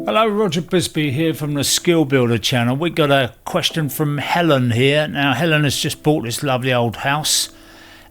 Hello, Roger Bisbee here from the Skill Builder channel. We got a question from Helen here. Now, Helen has just bought this lovely old house,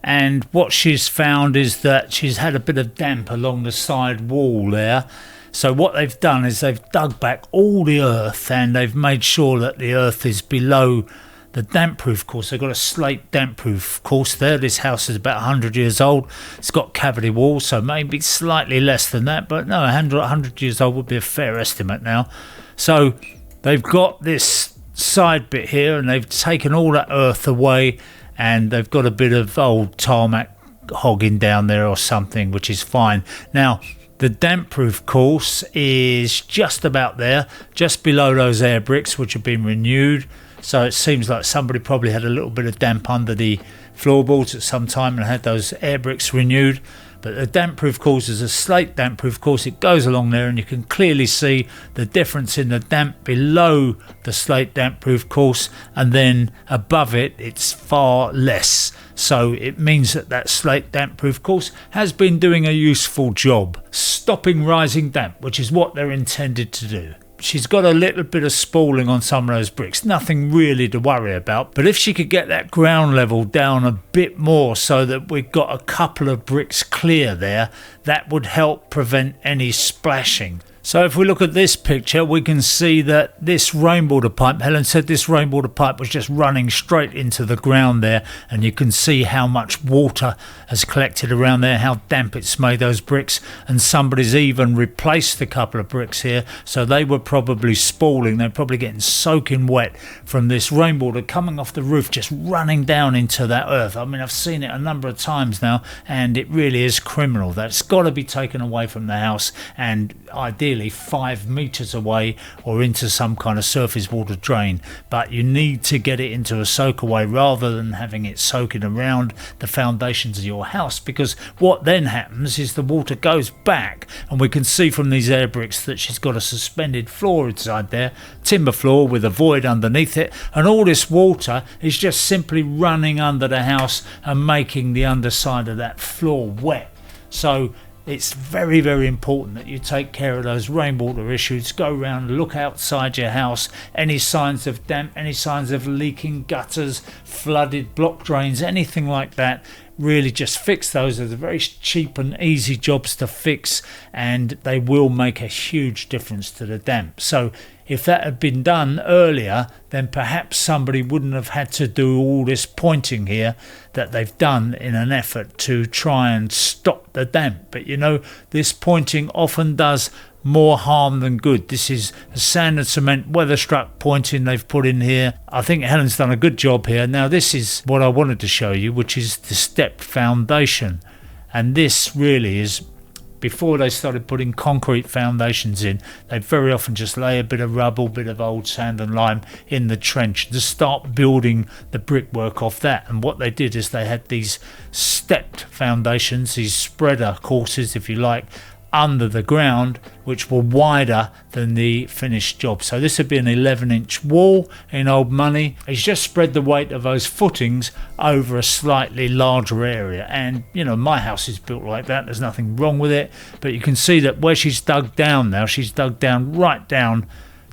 and what she's found is that she's had a bit of damp along the side wall there. So what they've done is they've dug back all the earth, and they've made sure that the earth is below the damp-proof course. They've got a slate damp-proof course there. This house is about 100 years old. It's got cavity walls, so maybe slightly less than that, but no, 100 years old would be a fair estimate now. So they've got this side bit here, and they've taken all that earth away, and they've got a bit of old tarmac hogging down there or something, which is fine. Now, the damp-proof course is just about there, just below those air bricks, which have been renewed. So it seems like somebody probably had a little bit of damp under the floorboards at some time and had those air bricks renewed. But the damp-proof course is a slate damp-proof course. It goes along there, and you can clearly see the difference in the damp below the slate damp-proof course, and then above it, it's far less. So it means that that slate damp-proof course has been doing a useful job, stopping rising damp, which is what they're intended to do. She's got a little bit of spalling on some of those bricks, nothing really to worry about. But if she could get that ground level down a bit more so that we've got a couple of bricks clear there, that would help prevent any splashing. So if we look at this picture, we can see that this rainwater pipe, Helen said this rainwater pipe was just running straight into the ground there, and you can see how much water has collected around there, how damp it's made those bricks, and somebody's even replaced a couple of bricks here, so they were probably spalling, they're probably getting soaking wet from this rainwater coming off the roof, just running down into that earth. I mean, I've seen it a number of times now, and it really is criminal. That's got to be taken away from the house, and ideally 5 meters away or into some kind of surface water drain. But you need to get it into a soakaway rather than having it soaking around the foundations of your house, because what then happens is the water goes back, and we can see from these air bricks that she's got a suspended floor inside there, timber floor with a void underneath it, and all this water is just simply running under the house and making the underside of that floor wet. So it's very, very important that you take care of those rainwater issues. Go around, look outside your house. Any signs of damp, any signs of leaking gutters, flooded block drains, anything like that, really just fix those. They're very cheap and easy jobs to fix, and they will make a huge difference to the damp. So if that had been done earlier, then perhaps somebody wouldn't have had to do all this pointing here that they've done in an effort to try and stop the damp. But you know, this pointing often does more harm than good. This is a sand and cement weather-struck pointing they've put in here. I think Helen's done a good job here. Now this is what I wanted to show you, which is the stepped foundation. And this really is, before they started putting concrete foundations in, they very often just lay a bit of rubble, bit of old sand and lime in the trench to start building the brickwork off that. And what they did is they had these stepped foundations, these spreader courses if you like, under the ground, which were wider than the finished job. So this would be an 11-inch wall in old money. He's just spread the weight of those footings over a slightly larger area, and you know, my house is built like that, there's nothing wrong with it. But you can see that where she's dug down now, she's dug down right down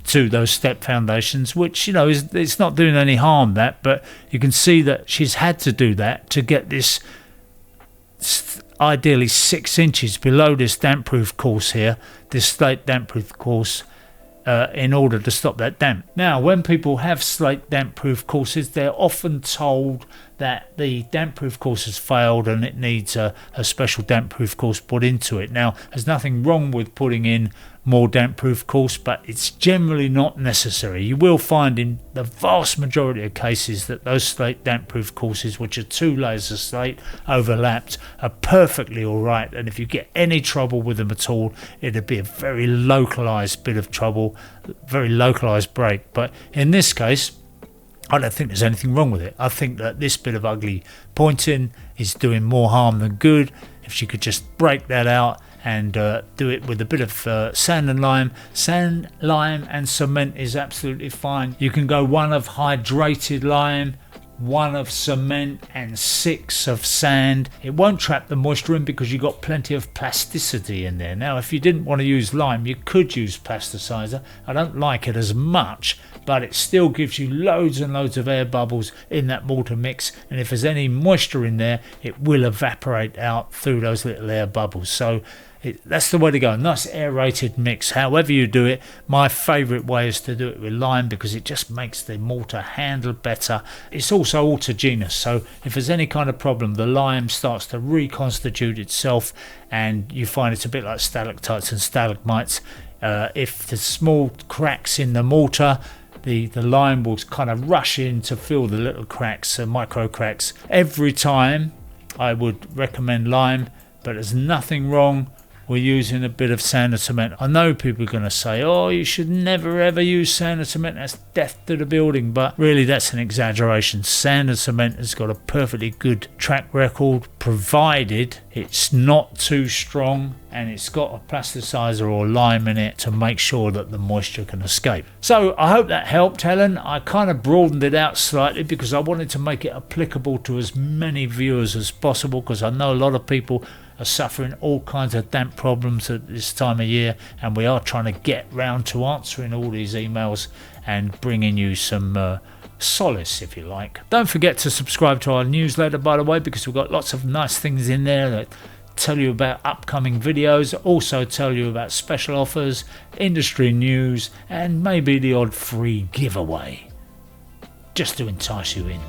to those step foundations, which, you know, it's not doing any harm, that, but you can see that she's had to do that to get this ideally 6 inches below this damp-proof course here, this slate damp-proof course, in order to stop that damp. Now, when people have slate damp-proof courses, they're often told that the damp-proof course has failed and it needs a special damp-proof course put into it. Now, there's nothing wrong with putting in more damp-proof course, but it's generally not necessary. You will find in the vast majority of cases that those slate damp-proof courses, which are 2 layers of slate overlapped, are perfectly all right. And if you get any trouble with them at all, it'd be a very localized bit of trouble, very localized break. But in this case, I don't think there's anything wrong with it. I think that this bit of ugly pointing is doing more harm than good. If she could just break that out and do it with a bit of sand and lime. Sand, lime and cement is absolutely fine. You can go one of hydrated lime 1 of cement and 6 of sand. It won't trap the moisture in because you've got plenty of plasticity in there. Now, if you didn't want to use lime, you could use plasticizer. I don't like it as much, but it still gives you loads and loads of air bubbles in that mortar mix, and if there's any moisture in there, it will evaporate out through those little air bubbles. So that's the way to go. Nice aerated mix. However you do it, my favourite way is to do it with lime because it just makes the mortar handle better. It's also autogenous, so if there's any kind of problem, the lime starts to reconstitute itself, and you find it's a bit like stalactites and stalagmites. If there's small cracks in the mortar, the lime will kind of rush in to fill the little cracks, micro cracks. Every time I would recommend lime, but there's nothing wrong with using a bit of sand and cement. I know people are going to say, oh, you should never ever use sand and cement, that's death to the building, but really that's an exaggeration. Sand and cement has got a perfectly good track record, provided it's not too strong and it's got a plasticizer or lime in it to make sure that the moisture can escape. So I hope that helped, Helen. I kind of broadened it out slightly because I wanted to make it applicable to as many viewers as possible, because I know a lot of people are suffering all kinds of damp problems at this time of year, and we are trying to get round to answering all these emails and bringing you some solace, if you like. Don't forget to subscribe to our newsletter, by the way, because we've got lots of nice things in there that tell you about upcoming videos, also tell you about special offers, industry news, and maybe the odd free giveaway, just to entice you in.